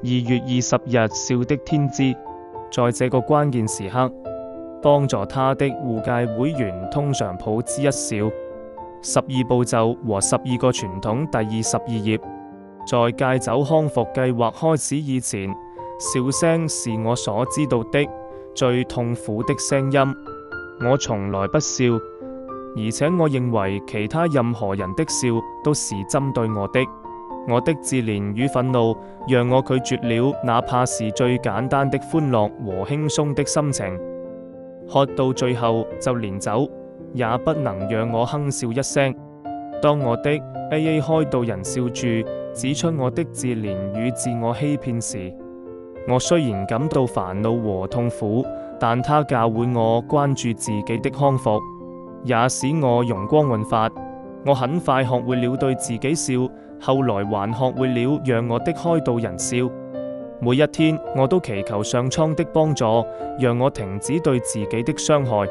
2月20日笑的天資，在這個關鍵時刻，幫助他的護戒會員通常抱之一笑。12步驟和12個傳統第22頁。在戒酒康復計劃開始以前，笑聲是我所知道的最痛苦的聲音。我從來不笑，而且我認為其他任何人的笑都是針對我的。我的自憐與憤怒讓我拒絕了哪怕是最簡單的歡樂和輕鬆的心情。喝到最後，就連酒也不能讓我哼笑一聲。當我的 AA 開導人笑住指出我的自憐與自我欺騙時，我雖然感到煩惱和痛苦，但他教會我關注自己的康復，也使我容光煥發。我很快學會了對自己笑，後來還學會了讓我的開導人笑。每一天我都祈求上蒼的幫助，讓我停止對自己的傷害。